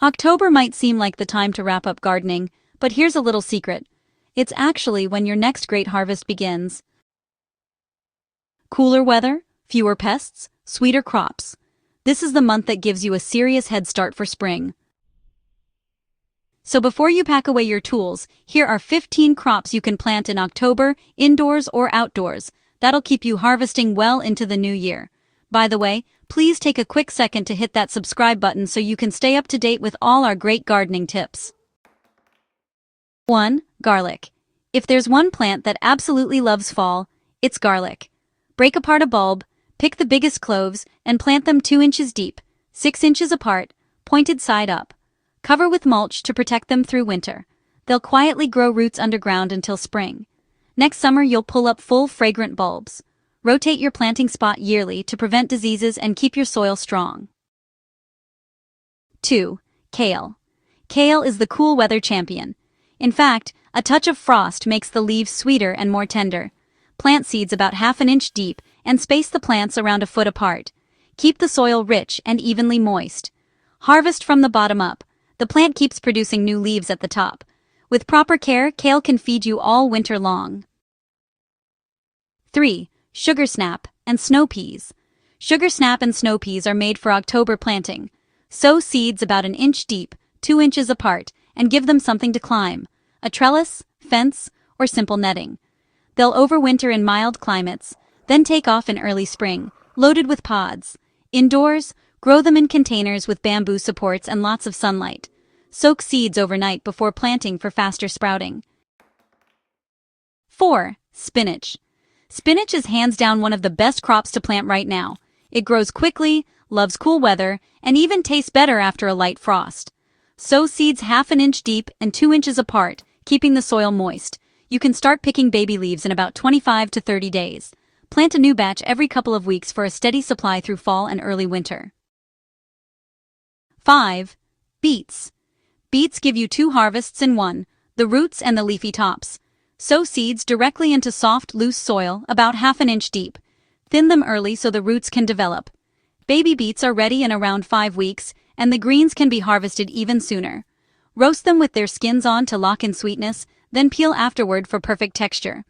October might seem like the time to wrap up gardening, but here's a little secret. It's actually when your next great harvest begins. Cooler weather, fewer pests, sweeter crops. This is the month that gives you a serious head start for spring. So before you pack away your tools, here are 15 crops you can plant in October, indoors or outdoors. That'll keep you harvesting well into the new year. By the way, please take a quick second to hit that subscribe button so you can stay up to date with all our great gardening tips. 1. Garlic. If there's one plant that absolutely loves fall, it's garlic. Break apart a bulb, pick the biggest cloves, and plant them 2 inches deep, 6 inches apart, pointed side up. Cover with mulch to protect them through winter. They'll quietly grow roots underground until spring. Next summer you'll pull up full, fragrant bulbs. Rotate your planting spot yearly to prevent diseases and keep your soil strong. 2. Kale. Kale is the cool weather champion. In fact, a touch of frost makes the leaves sweeter and more tender. Plant seeds about half an inch deep and space the plants around a foot apart. Keep the soil rich and evenly moist. Harvest from the bottom up. The plant keeps producing new leaves at the top. With proper care, kale can feed you all winter long. 3. Sugar snap and snow peas. Sugar snap and snow peas are made for October planting. Sow seeds about an inch deep, 2 inches apart, and give them something to climb. A trellis, fence, or simple netting. They'll overwinter in mild climates, then take off in early spring, loaded with pods. Indoors, grow them in containers with bamboo supports and lots of sunlight. Soak seeds overnight before planting for faster sprouting. 4. Spinach. Spinach is hands down one of the best crops to plant right now. It grows quickly, loves cool weather, and even tastes better after a light frost. Sow seeds half an inch deep and 2 inches apart, keeping the soil moist. You can start picking baby leaves in about 25 to 30 days. Plant a new batch every couple of weeks for a steady supply through fall and early winter. 5. Beets. Beets give you 2 harvests in one, the roots and the leafy tops. Sow seeds directly into soft, loose soil about half an inch deep. Thin them early so the roots can develop. Baby beets are ready in around 5 weeks, and the greens can be harvested even sooner. Roast them with their skins on to lock in sweetness, then peel afterward for perfect texture.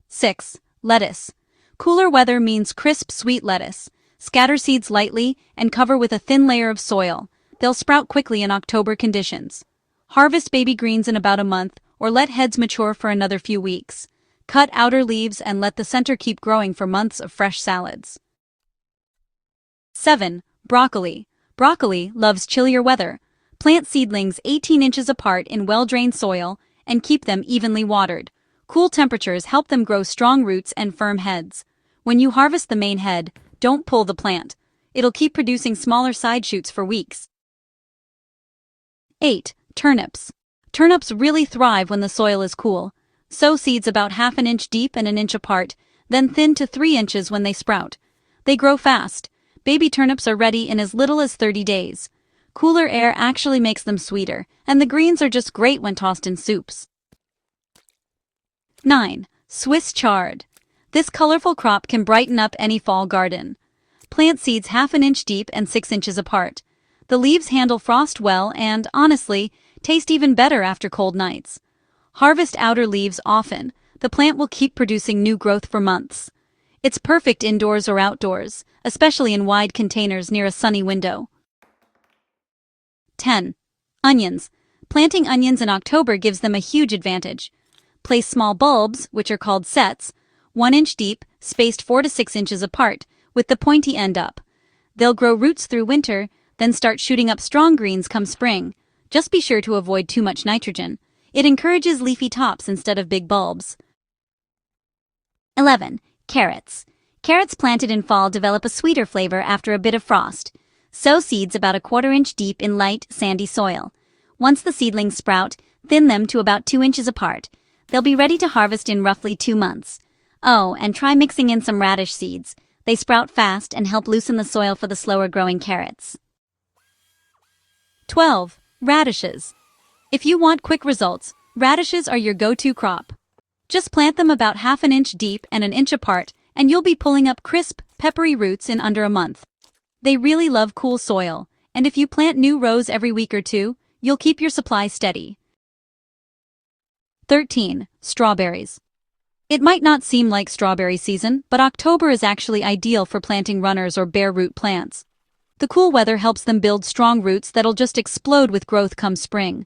6. Lettuce. Cooler weather means crisp, sweet lettuce. Scatter seeds lightly and cover with a thin layer of soil. They'll sprout quickly in October conditions. Harvest baby greens in about a month, or let heads mature for another few weeks. Cut outer leaves and let the center keep growing for months of fresh salads. 7. Broccoli. Broccoli loves chillier weather. Plant seedlings 18 inches apart in well-drained soil and keep them evenly watered. Cool temperatures help them grow strong roots and firm heads. When you harvest the main head, don't pull the plant. It'll keep producing smaller side shoots for weeks. 8. Turnips. Turnips really thrive when the soil is cool. Sow seeds about half an inch deep and an inch apart, then thin to 3 inches when they sprout. They grow fast. Baby turnips are ready in as little as 30 days. Cooler air actually makes them sweeter, and the greens are just great when tossed in soups. 9. Swiss chard. This colorful crop can brighten up any fall garden. Plant seeds half an inch deep and 6 inches apart. The leaves handle frost well and, honestly, taste even better after cold nights. Harvest outer leaves often. The plant will keep producing new growth for months. It's perfect indoors or outdoors, especially in wide containers near a sunny window. 10. Onions. Planting onions in October gives them a huge advantage. Place small bulbs, which are called sets, 1 inch deep, spaced 4 to 6 inches apart, with the pointy end up. They'll grow roots through winter, then start shooting up strong greens come spring. Just be sure to avoid too much nitrogen. It encourages leafy tops instead of big bulbs. 11. Carrots. Carrots planted in fall develop a sweeter flavor after a bit of frost. Sow seeds about a 1/4 inch deep in light, sandy soil. Once the seedlings sprout, thin them to about 2 inches apart. They'll be ready to harvest in roughly 2 months. Oh, and try mixing in some radish seeds. They sprout fast and help loosen the soil for the slower-growing carrots. 12. Radishes. If you want quick results, radishes are your go-to crop. Just plant them about half an inch deep and an inch apart, and you'll be pulling up crisp, peppery roots in under a month. They really love cool soil, and if you plant new rows every week or two, you'll keep your supply steady. 13. Strawberries. It might not seem like strawberry season, but October is actually ideal for planting runners or bare root plants. The cool weather helps them build strong roots that'll just explode with growth come spring.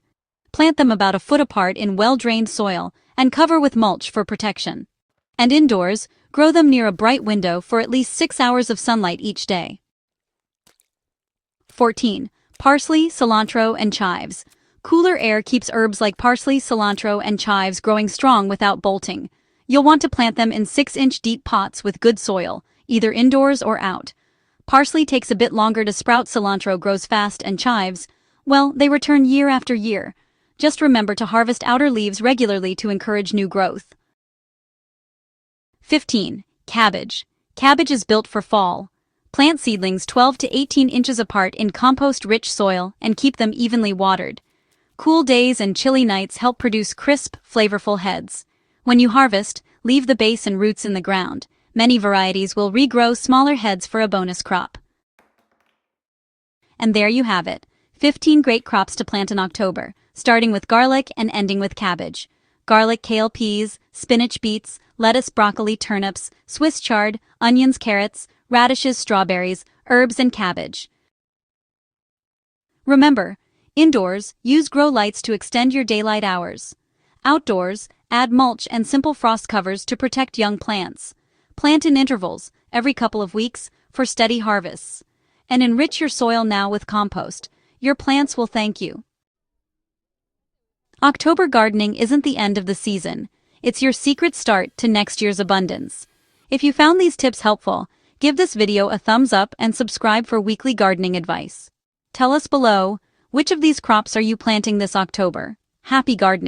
Plant them about a foot apart in well-drained soil and cover with mulch for protection. And indoors, grow them near a bright window for at least 6 hours of sunlight each day. 14. Parsley, cilantro, and chives. Cooler air keeps herbs like parsley, cilantro, and chives growing strong without bolting. You'll want to plant them in 6-inch deep pots with good soil, either indoors or out. Parsley takes a bit longer to sprout, cilantro grows fast, and chives, well, they return year after year. Just remember to harvest outer leaves regularly to encourage new growth. 15. Cabbage. Cabbage is built for fall. Plant seedlings 12 to 18 inches apart in compost-rich soil and keep them evenly watered. Cool days and chilly nights help produce crisp, flavorful heads. When you harvest, leave the base and roots in the ground. Many varieties will regrow smaller heads for a bonus crop. And there you have it, 15 great crops to plant in October, starting with garlic and ending with cabbage. Garlic, kale, peas, spinach, beets, lettuce, broccoli, turnips, Swiss chard, onions, carrots, radishes, strawberries, herbs, and cabbage. Remember, indoors, use grow lights to extend your daylight hours. Outdoors, add mulch and simple frost covers to protect young plants. Plant in intervals, every couple of weeks, for steady harvests. And enrich your soil now with compost. Your plants will thank you. October gardening isn't the end of the season. It's your secret start to next year's abundance. If you found these tips helpful, give this video a thumbs up and subscribe for weekly gardening advice. Tell us below, which of these crops are you planting this October? Happy gardening!